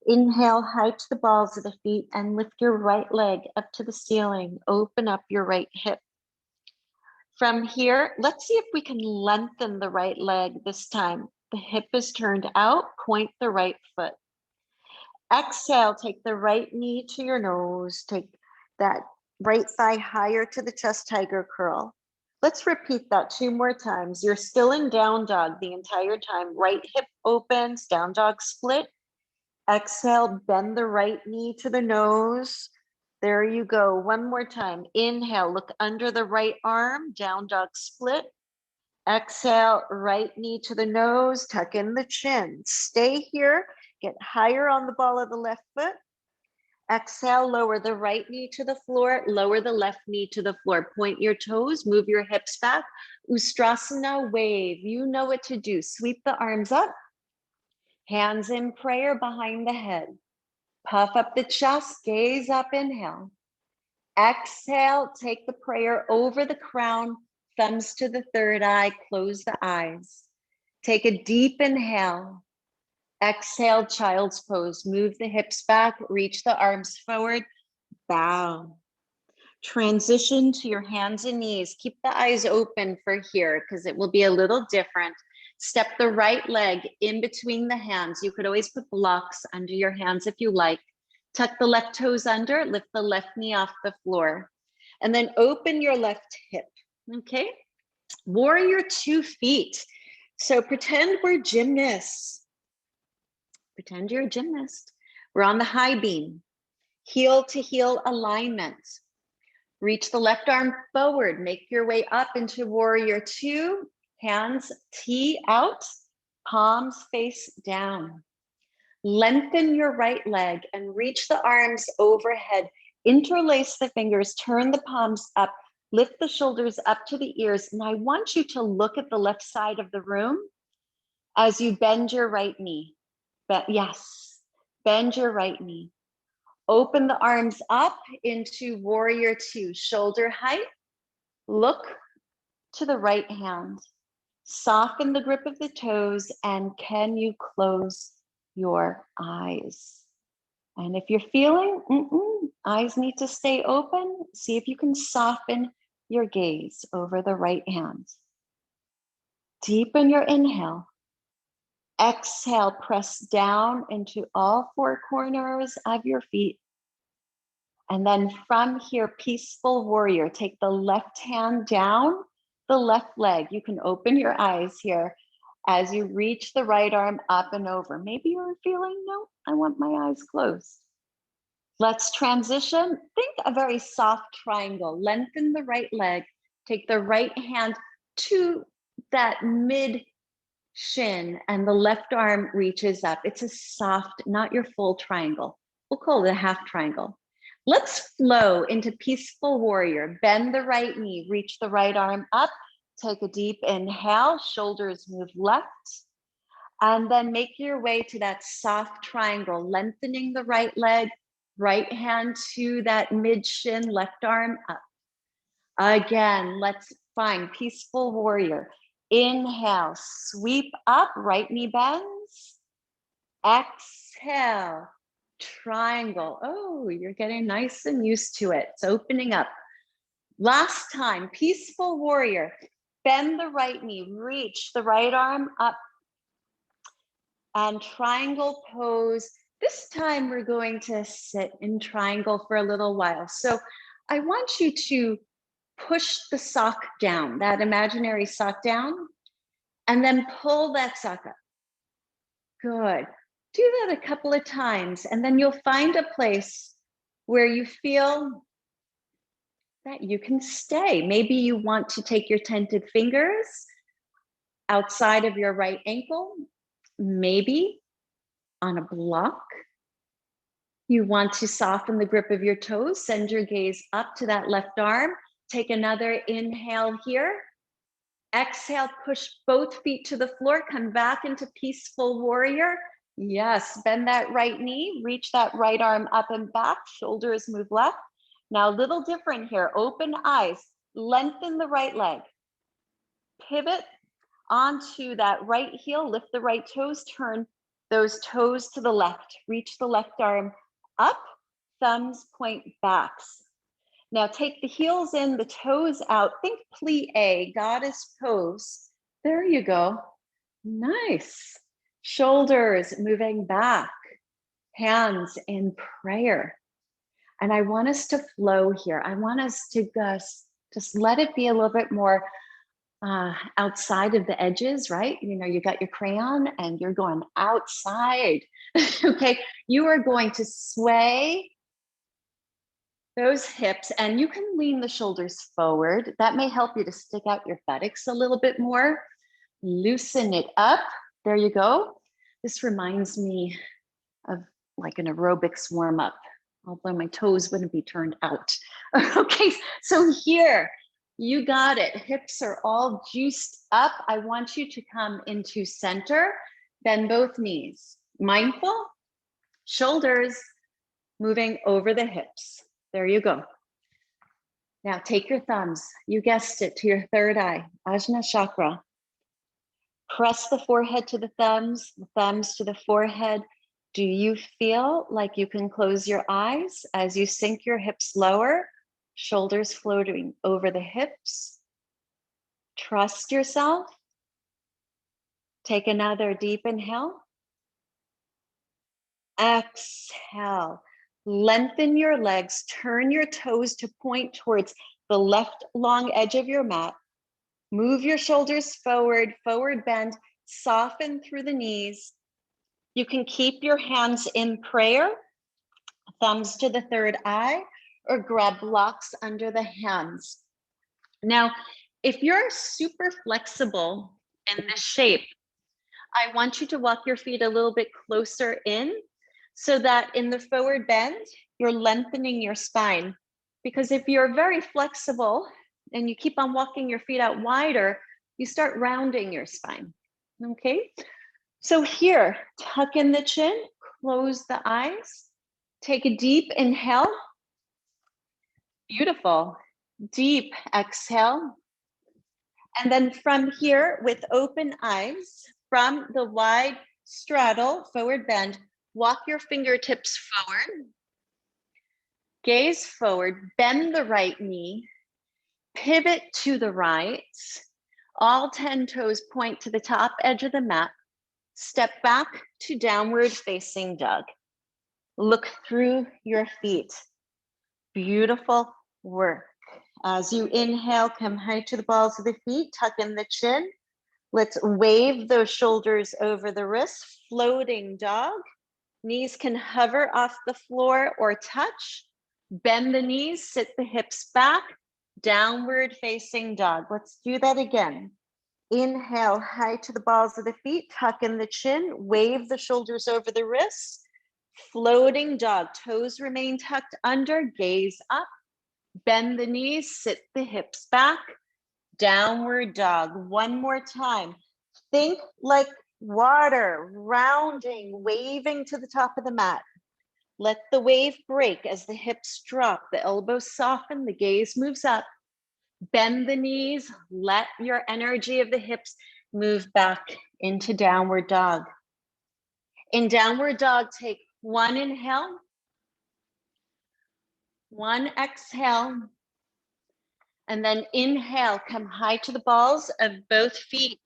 Inhale, height the balls of the feet and lift your right leg up to the ceiling. Open up your right hip. From here, let's see if we can lengthen the right leg this time. The hip is turned out, point the right foot. Exhale, take the right knee to your nose. Take that right thigh higher to the chest, tiger curl. Let's repeat that 2 more times. You're still in down dog the entire time. Right hip opens, down dog split. Exhale, bend the right knee to the nose. There you go. 1 more time. Inhale, look under the right arm, down dog split. Exhale, right knee to the nose, tuck in the chin. Stay here, get higher on the ball of the left foot. Exhale, lower the right knee to the floor, lower the left knee to the floor. Point your toes, move your hips back. Ustrasana wave, you know what to do. Sweep the arms up, hands in prayer behind the head. Puff up the chest, gaze up, inhale. Exhale, take the prayer over the crown, thumbs to the third eye, close the eyes. Take a deep inhale. Exhale, child's pose. Move the hips back, reach the arms forward, bow. Transition to your hands and knees. Keep the eyes open for here because it will be a little different. Step the right leg in between the hands. You could always put blocks under your hands if you like. Tuck the left toes under, lift the left knee off the floor. And then open your left hip, okay? Warrior 2 feet. So pretend we're gymnasts. Pretend you're a gymnast. We're on the high beam. Heel to heel alignment. Reach the left arm forward. Make your way up into warrior 2. Hands tee out, palms face down. Lengthen your right leg and reach the arms overhead. Interlace the fingers, turn the palms up, lift the shoulders up to the ears. And I want you to look at the left side of the room as you bend your right knee. Yes, bend your right knee. Open the arms up into warrior 2, shoulder height. Look to the right hand. Soften the grip of the toes, and can you close your eyes? And if you're feeling, eyes need to stay open, see if you can soften your gaze over the right hand. Deepen your inhale. Exhale, press down into all 4 corners of your feet. And then from here, peaceful warrior. Take the left hand down the left leg. You can open your eyes here as you reach the right arm up and over. Maybe you're feeling, no, I want my eyes closed. Let's transition. Think a very soft triangle. Lengthen the right leg. Take the right hand to that mid shin and the left arm reaches up. It's a soft, not your full triangle. We'll call it a half triangle. Let's flow into peaceful warrior. Bend the right knee, reach the right arm up. Take a deep inhale, shoulders move left. And then make your way to that soft triangle, lengthening the right leg, right hand to that mid shin, left arm up. Again, let's find peaceful warrior. Inhale, sweep up, right knee bends. Exhale, triangle. Oh, you're getting nice and used to it. It's opening up. Last time, peaceful warrior. Bend the right knee, reach the right arm up. And triangle pose. This time we're going to sit in triangle for a little while. So I want you to push the sock down, that imaginary sock down, and then pull that sock up. Good. Do that a couple of times, and then you'll find a place where you feel that you can stay. Maybe you want to take your tented fingers outside of your right ankle, maybe on a block. You want to soften the grip of your toes, send your gaze up to that left arm. Take another inhale here. Exhale, push both feet to the floor, come back into peaceful warrior. Yes, bend that right knee, reach that right arm up and back, shoulders move left. Now a little different here, open eyes, lengthen the right leg. Pivot onto that right heel, lift the right toes, turn those toes to the left, reach the left arm up, thumbs point backs. Now take the heels in, the toes out. Think plie, goddess pose. There you go. Nice. Shoulders moving back, hands in prayer. And I want us to flow here. I want us to just let it be a little bit more outside of the edges, right? You know, you got your crayon and you're going outside. Okay, you are going to sway those hips, and you can lean the shoulders forward. That may help you to stick out your buttocks a little bit more. Loosen it up. There you go. This reminds me of like an aerobics warm up, although my toes wouldn't be turned out. Okay, so here, you got it. Hips are all juiced up. I want you to come into center, bend both knees. Mindful, shoulders moving over the hips. There you go. Now take your thumbs, you guessed it, to your third eye, Ajna chakra. Press the forehead to the thumbs to the forehead. Do you feel like you can close your eyes as you sink your hips lower, shoulders floating over the hips? Trust yourself. Take another deep inhale. Exhale. Lengthen your legs, turn your toes to point towards the left long edge of your mat. Move your shoulders forward, forward bend, soften through the knees. You can keep your hands in prayer, thumbs to the third eye, or grab blocks under the hands. Now, if you're super flexible in this shape, I want you to walk your feet a little bit closer in, so that in the forward bend, you're lengthening your spine. Because if you're very flexible and you keep on walking your feet out wider, you start rounding your spine, okay? So here, tuck in the chin, close the eyes, take a deep inhale. Beautiful, deep exhale. And then from here, with open eyes, from the wide straddle, forward bend, walk your fingertips forward, gaze forward, bend the right knee, pivot to the right, all 10 toes point to the top edge of the mat, step back to downward facing dog. Look through your feet. Beautiful work. As you inhale, come high to the balls of the feet, tuck in the chin. Let's wave those shoulders over the wrists, floating dog. Knees can hover off the floor or touch. Bend the knees, sit the hips back, downward facing dog. Let's do that again. Inhale, high to the balls of the feet, tuck in the chin, wave the shoulders over the wrists, Floating dog, toes remain tucked under, gaze up, bend the knees, sit the hips back, downward dog. One more time. Think like water, rounding, waving to the top of the mat. Let the wave break as the hips drop, the elbows soften, the gaze moves up. Bend the knees, let your energy of the hips move back into downward dog. In downward dog, take one inhale, one exhale, and then inhale, come high to the balls of both feet.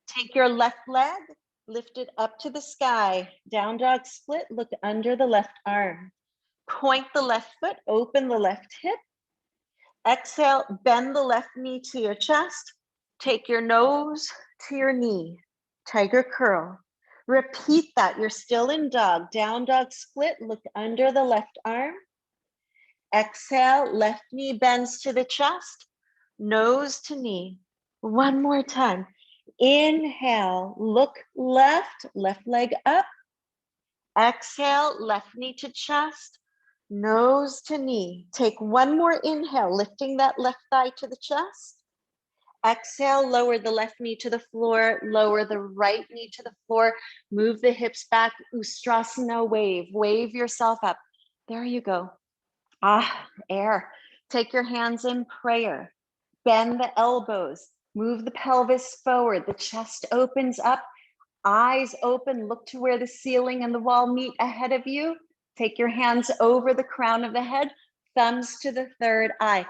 Take your left leg, lift it up to the sky. Down dog split, look under the left arm. Point the left foot, open the left hip. Exhale, bend the left knee to your chest. Take your nose to your knee. Tiger curl. Repeat that. You're still in dog. Down dog split, look under the left arm. Exhale, left knee bends to the chest, nose to knee. One more time. Inhale, look left, left leg up. Exhale, left knee to chest, nose to knee. Take one more inhale, lifting that left thigh to the chest. Exhale, lower the left knee to the floor, lower the right knee to the floor, move the hips back, Ustrasana wave, wave yourself up. There you go. Air. Take your hands in prayer. Bend the elbows, move the pelvis forward, the chest opens up, eyes open, look to where the ceiling and the wall meet ahead of you. Take your hands over the crown of the head, thumbs to the third eye.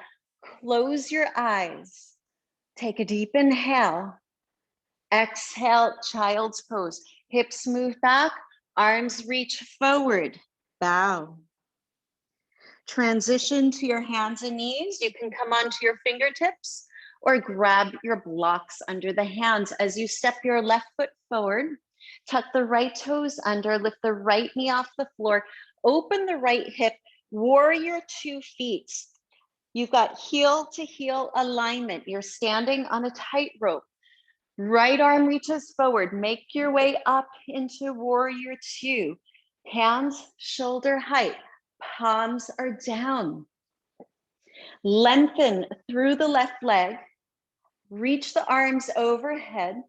Close your eyes. Take a deep inhale. Exhale, child's pose. Hips move back, arms reach forward. Bow. Transition to your hands and knees. You can come onto your fingertips or grab your blocks under the hands as you step your left foot forward. Tuck the right toes under, lift the right knee off the floor, open the right hip, warrior 2 feet. You've got heel to heel alignment. You're standing on a tightrope. Right arm reaches forward. Make your way up into warrior 2. Hands shoulder height. Palms are down. Lengthen through the left leg. Reach the arms overhead.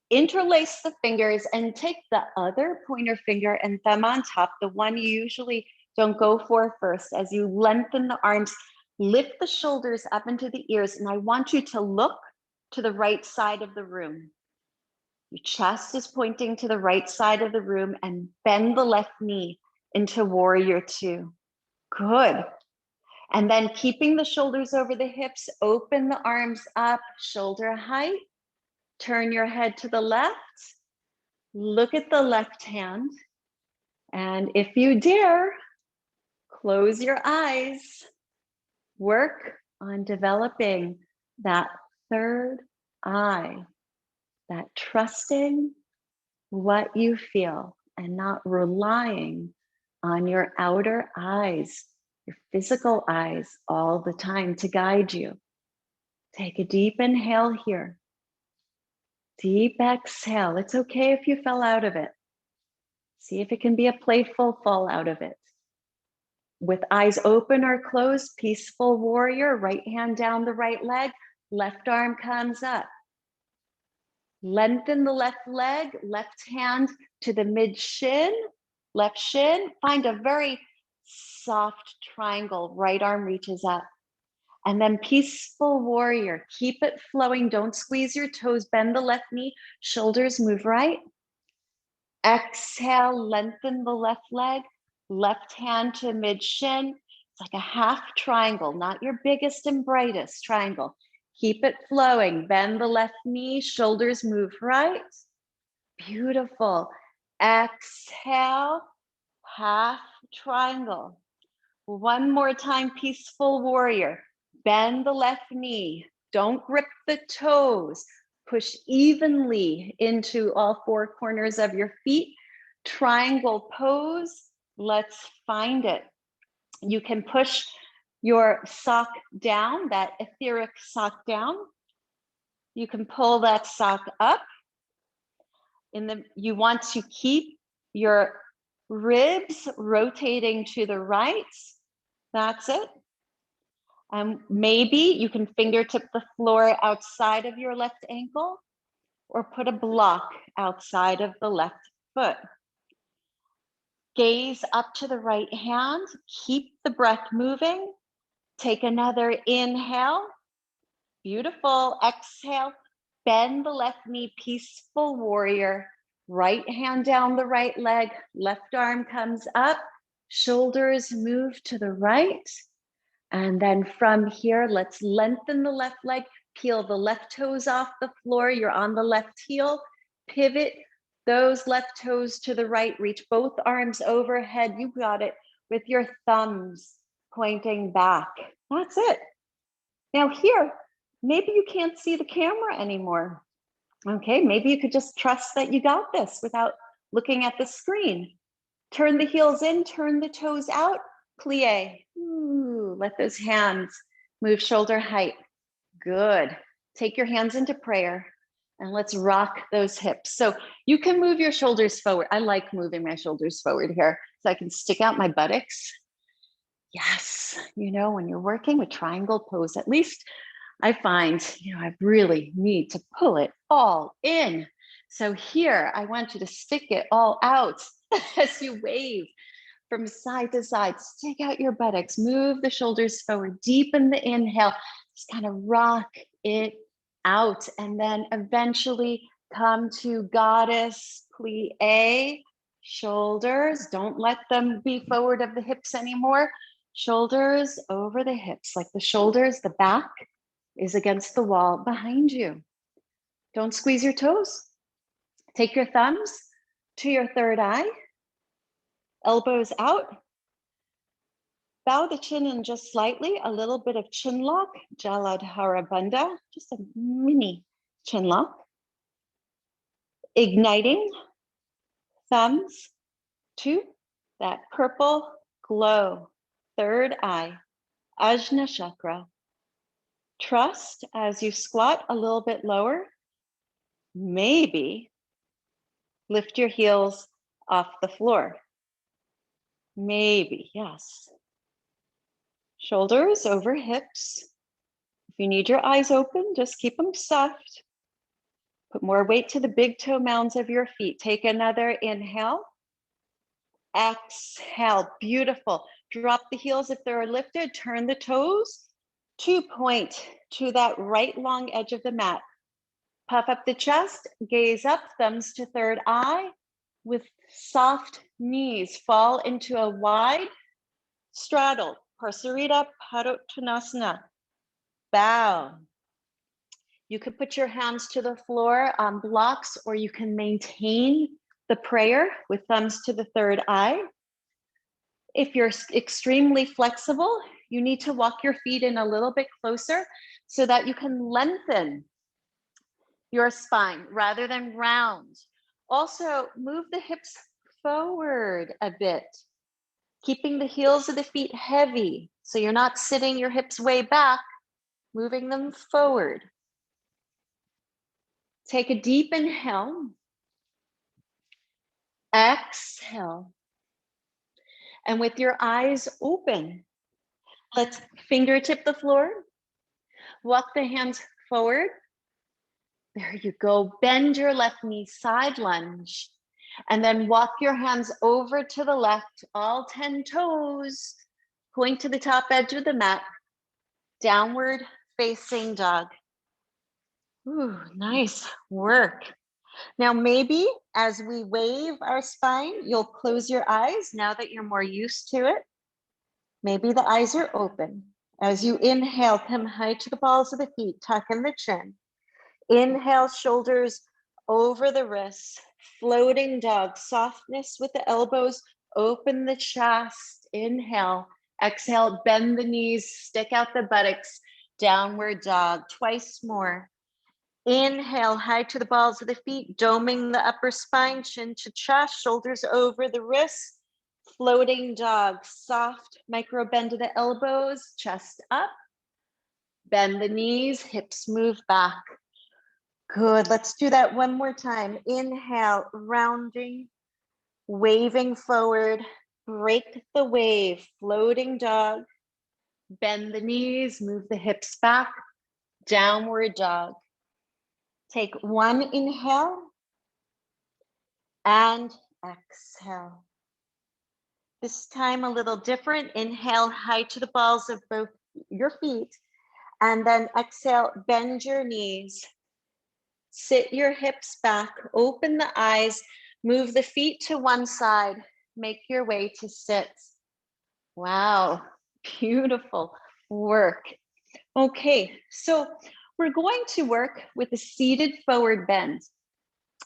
Interlace the fingers and take the other pointer finger and thumb on top, the one you usually don't go for first. As you lengthen the arms, lift the shoulders up into the ears, and I want you to look to the right side of the room. Your chest is pointing to the right side of the room, and bend the left knee into warrior 2. Good. And then keeping the shoulders over the hips, open the arms up, shoulder height. Turn your head to the left. Look at the left hand. And if you dare, close your eyes. Work on developing that third eye, that trusting what you feel and not relying on your outer eyes, your physical eyes all the time to guide you. Take a deep inhale here. Deep exhale. It's okay if you fell out of it. See if it can be a playful fall out of it. With eyes open or closed, peaceful warrior, right hand down the right leg, left arm comes up. Lengthen the left leg, left hand to the mid shin, left shin. Find a very soft triangle, right arm reaches up. And then peaceful warrior, keep it flowing. Don't squeeze your toes, bend the left knee, shoulders move right. Exhale, lengthen the left leg, left hand to mid shin. It's like a half triangle, not your biggest and brightest triangle. Keep it flowing. Bend the left knee, shoulders move right. Beautiful. Exhale, half triangle. One more time, peaceful warrior. Bend the left knee. Don't grip the toes. Push evenly into all 4 corners of your feet. Triangle pose. Let's find it. You can push your sock down, that etheric sock down. You can pull that sock up. You want to keep your Ribs rotating to the right. That's it. Maybe you can fingertip the floor outside of your left ankle or put a block outside of the left foot. Gaze up to the right hand. Keep the breath moving. Take another inhale. Beautiful. Exhale. Bend the left knee, peaceful warrior. Right hand down the right leg. Left arm comes up. Shoulders move to the right. And then from here, let's lengthen the left leg. Peel the left toes off the floor. You're on the left heel. Pivot those left toes to the right. Reach both arms overhead. You got it. With your thumbs pointing back. That's it. Now here, maybe you can't see the camera anymore. Okay, maybe you could just trust that you got this without looking at the screen. Turn the heels in, turn the toes out, plie. Ooh, let those hands move shoulder height. Good. Take your hands into prayer and let's rock those hips. So you can move your shoulders forward. I like moving my shoulders forward here so I can stick out my buttocks. Yes, you know, when you're working with triangle pose, at least I find, I really need to pull it all in. So here, I want you to stick it all out as you wave from side to side. Stick out your buttocks, move the shoulders forward, deepen the inhale, just kind of rock it out. And then eventually come to goddess plie, shoulders. Don't let them be forward of the hips anymore. Shoulders over the hips, like the shoulders, the back is against the wall behind you. Don't squeeze your toes. Take your thumbs to your third eye, elbows out. Bow the chin in just slightly, a little bit of chin lock, Jaladhara Bandha, just a mini chin lock. Igniting thumbs to that purple glow, third eye, Ajna Chakra. Trust as you squat a little bit lower, maybe lift your heels off the floor. Maybe, yes. Shoulders over hips. If you need your eyes open, just keep them soft. Put more weight to the big toe mounds of your feet. Take another inhale. Exhale, beautiful. Drop the heels if they're lifted. Turn the toes to point to that right long edge of the mat. Puff up the chest, gaze up, thumbs to third eye. With soft knees, fall into a wide straddle, Parsarita Padottanasana. Bow. You could put your hands to the floor on blocks, or you can maintain the prayer with thumbs to the third eye. If you're extremely flexible, you need to walk your feet in a little bit closer so that you can lengthen your spine rather than round. Also, move the hips forward a bit, keeping the heels of the feet heavy so you're not sitting your hips way back, moving them forward. Take a deep inhale. Exhale. And with your eyes open, let's fingertip the floor. Walk the hands forward. There you go. Bend your left knee, side lunge. And then walk your hands over to the left, all 10 toes. Point to the top edge of the mat. Downward facing dog. Ooh, nice work. Now, maybe as we wave our spine, you'll close your eyes now that you're more used to it. Maybe the eyes are open. As you inhale, come high to the balls of the feet, tuck in the chin. Inhale, shoulders over the wrists, floating dog, softness with the elbows, open the chest. Inhale, exhale, bend the knees, stick out the buttocks, downward dog, twice more. Inhale, high to the balls of the feet, doming the upper spine, chin to chest, shoulders over the wrists, floating dog, soft micro bend to the elbows, chest up, bend the knees, hips move back. Good, let's do that one more time. Inhale, rounding Waving forward, break the wave, floating dog. Bend the knees, move the hips back, downward dog. Take one inhale and exhale. This time a little different. Inhale high to the balls of both your feet, and then exhale, bend your knees. Sit your hips back, open the eyes, move the feet to one side, make your way to sit. Wow, beautiful work. Okay, so we're going to work with a seated forward bend.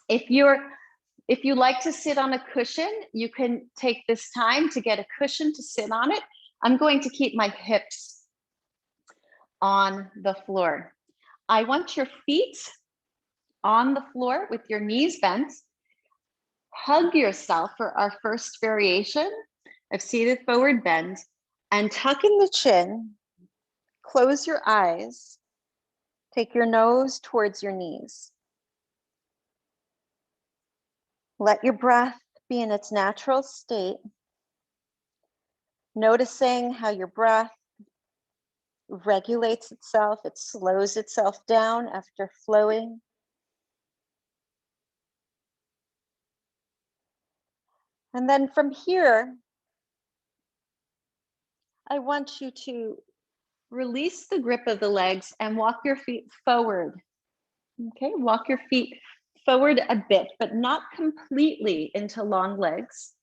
If you like to sit on a cushion, you can take this time to get a cushion to sit on it. I'm going to keep my hips on the floor. I want your feet on the floor with your knees bent. Hug yourself for our first variation of seated forward bend, and tuck in the chin. Close your eyes. Take your nose towards your knees. Let your breath be in its natural state, noticing how your breath regulates itself, it slows itself down after flowing. And then from here, I want you to release the grip of the legs and walk your feet forward. Okay, walk your feet forward a bit, but not completely into long legs.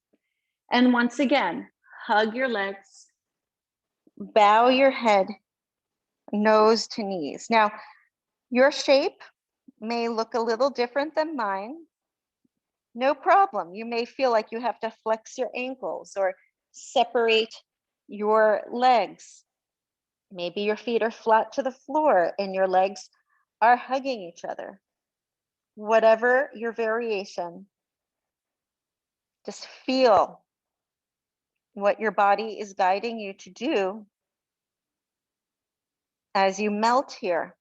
And once again, hug your legs, bow your head, nose to knees. Now, your shape may look a little different than mine. No problem. You may feel like you have to flex your ankles or separate your legs. Maybe your feet are flat to the floor and your legs are hugging each other. Whatever your variation, just feel what your body is guiding you to do as you melt here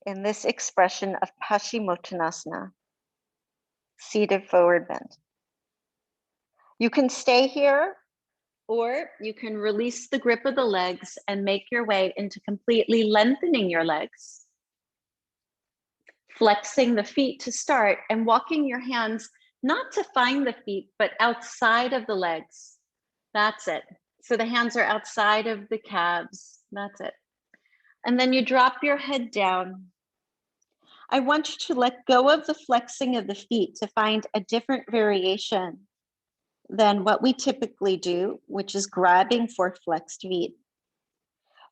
in this expression of Hashimotonasana, seated forward bend. You can stay here, or you can release the grip of the legs and make your way into completely lengthening your legs. Flexing the feet to start and walking your hands not to find the feet, but outside of the legs. That's it. So the hands are outside of the calves. That's it. And then you drop your head down. I want you to let go of the flexing of the feet to find a different variation than what we typically do, which is grabbing for flexed feet.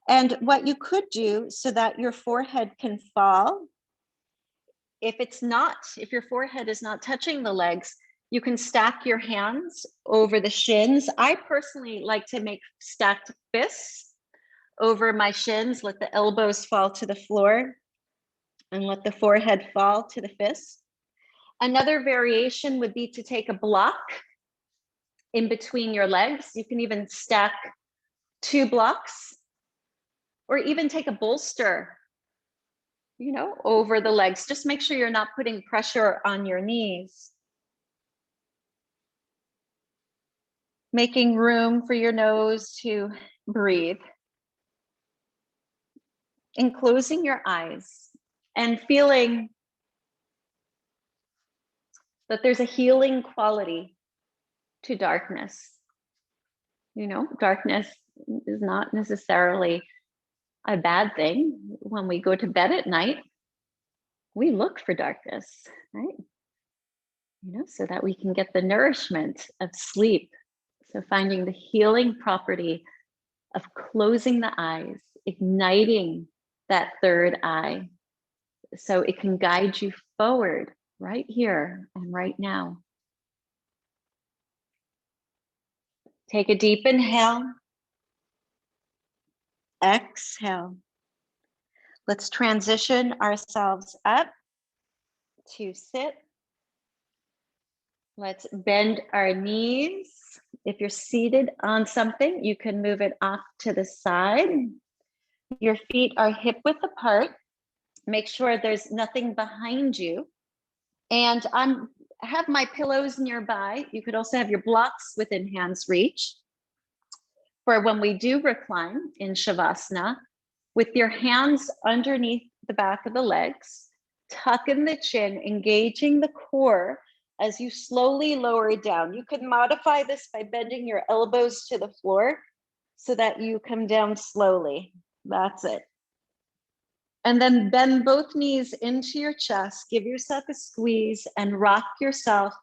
And what you could do so that your forehead can fall, if your forehead is not touching the legs, you can stack your hands over the shins. I personally like to make stacked fists over my shins, let the elbows fall to the floor and let the forehead fall to the fists. Another variation would be to take a block in between your legs. You can even stack 2 blocks, or even take a bolster, over the legs. Just make sure you're not putting pressure on your knees. Making room for your nose to breathe. And closing your eyes and feeling that there's a healing quality to darkness. Darkness is not necessarily a bad thing. When we go to bed at night, we look for darkness, right? So that we can get the nourishment of sleep. So finding the healing property of closing the eyes, igniting that third eye, so it can guide you forward right here and right now. Take a deep inhale. Exhale. Let's transition ourselves up to sit. Let's bend our knees. If you're seated on something, you can move it off to the side. Your feet are hip width apart. Make sure there's nothing behind you. And I'm have my pillows nearby. You could also have your blocks within hand's reach. For when we do recline in Shavasana, with your hands underneath the back of the legs, tuck in the chin, engaging the core as you slowly lower it down. You could modify this by bending your elbows to the floor so that you come down slowly. That's it. And then bend both knees into your chest, give yourself a squeeze and rock yourself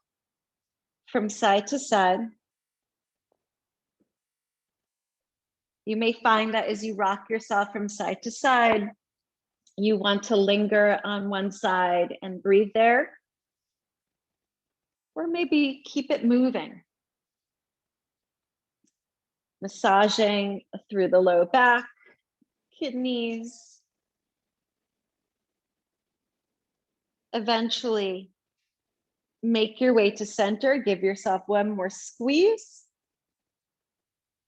from side to side. You may find that as you rock yourself from side to side, you want to linger on one side and breathe there, or maybe keep it moving. Massaging through the low back, kidneys. Eventually, make your way to center. Give yourself one more squeeze.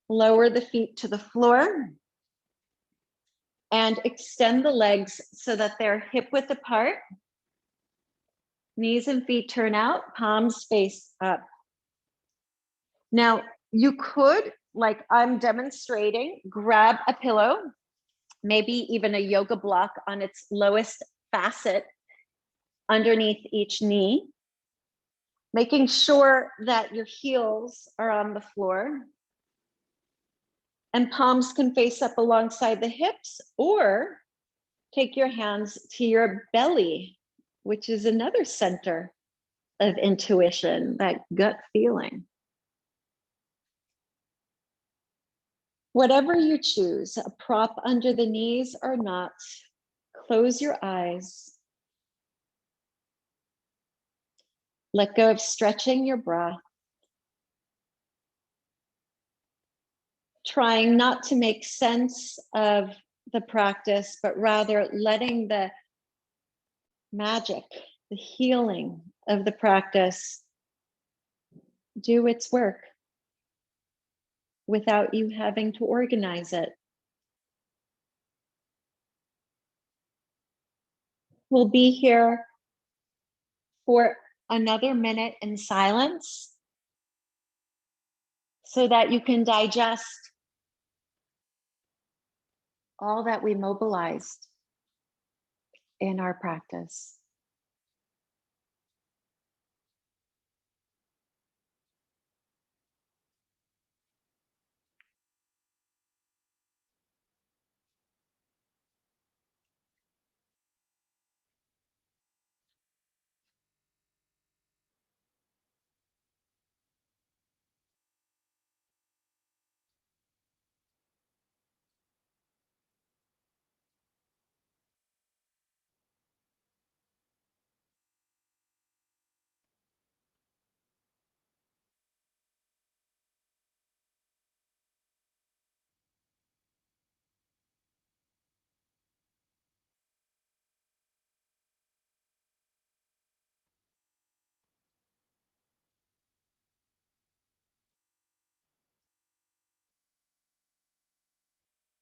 Lower the feet to the floor and extend the legs so that they're hip width apart. Knees and feet turn out, palms face up. Now, you could, like I'm demonstrating, grab a pillow, maybe even a yoga block on its lowest facet underneath each knee, making sure that your heels are on the floor and palms can face up alongside the hips, or take your hands to your belly, which is another center of intuition, that gut feeling. Whatever you choose, a prop under the knees or not, close your eyes. Let go of stretching your breath. Trying not to make sense of the practice, but rather letting the magic, the healing of the practice do its work without you having to organize it. We'll be here for another minute in silence so that you can digest all that we mobilized in our practice.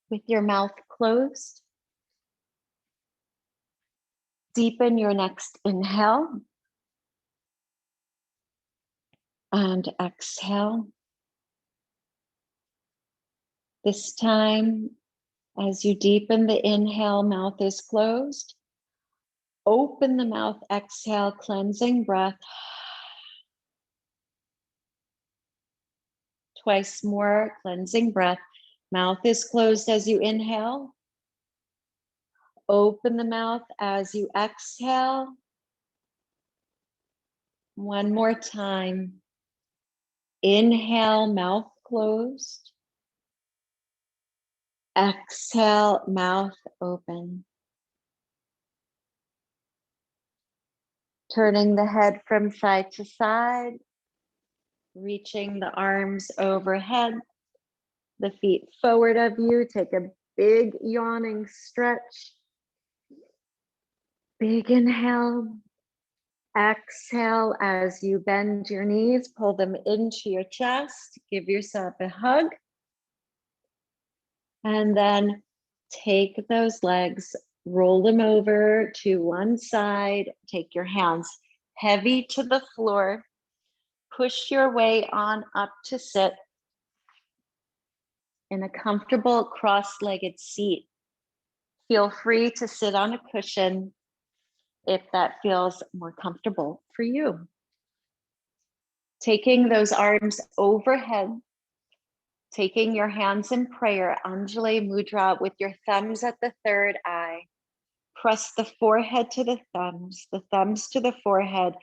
With your mouth closed, deepen your next inhale and exhale. This time, as you deepen the inhale, mouth is closed. Open the mouth, exhale, cleansing breath. Twice more, cleansing breath. Mouth is closed as you inhale. Open the mouth as you exhale. One more time. Inhale, mouth closed. Exhale, mouth open. Turning the head from side to side. Reaching the arms overhead. The feet forward of you. Take a big yawning stretch. Big inhale. Exhale as you bend your knees, pull them into your chest, give yourself a hug. And then take those legs, roll them over to one side, take your hands heavy to the floor. Push your way on up to sit in a comfortable cross-legged seat. Feel free to sit on a cushion if that feels more comfortable for you. Taking those arms overhead, taking your hands in prayer, Anjali Mudra, with your thumbs at the third eye. Press the forehead to the thumbs to the forehead,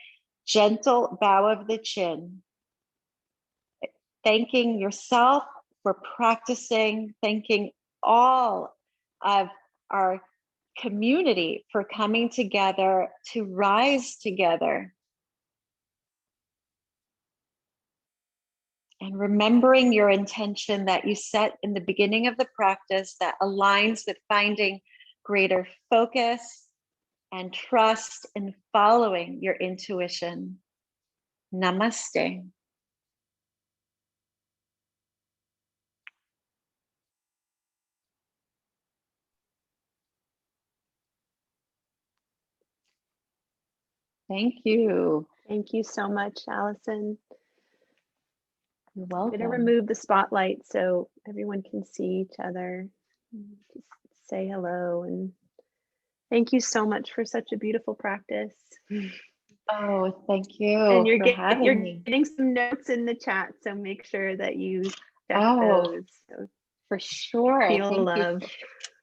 gentle bow of the chin. Thanking yourself for practicing, thanking all of our community for coming together to rise together. And remembering your intention that you set in the beginning of the practice that aligns with finding greater focus and trust in following your intuition. Namaste. Thank you. Thank you so much, Allison. You're I'm welcome. going to remove the spotlight so everyone can see each other. Just say hello and thank you so much for such a beautiful practice. Oh, thank you And you're for having me. getting some notes in the chat, so make sure that you check those. So for sure. feel Thank love.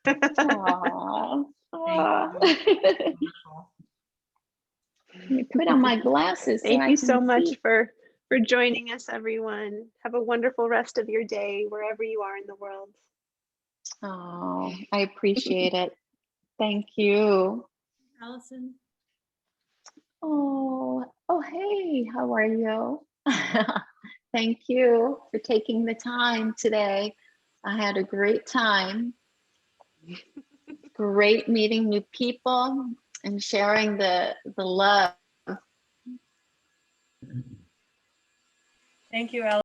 you. Aww. Let me put on my glasses. Thank so you I so can much see. for joining us, everyone. Have a wonderful rest of your day, wherever you are in the world. Oh, I appreciate it. Thank you. Allison. Oh, hey, how are you? Thank you for taking the time today. I had a great time. Great meeting new people and sharing the love. Thank you, Allison.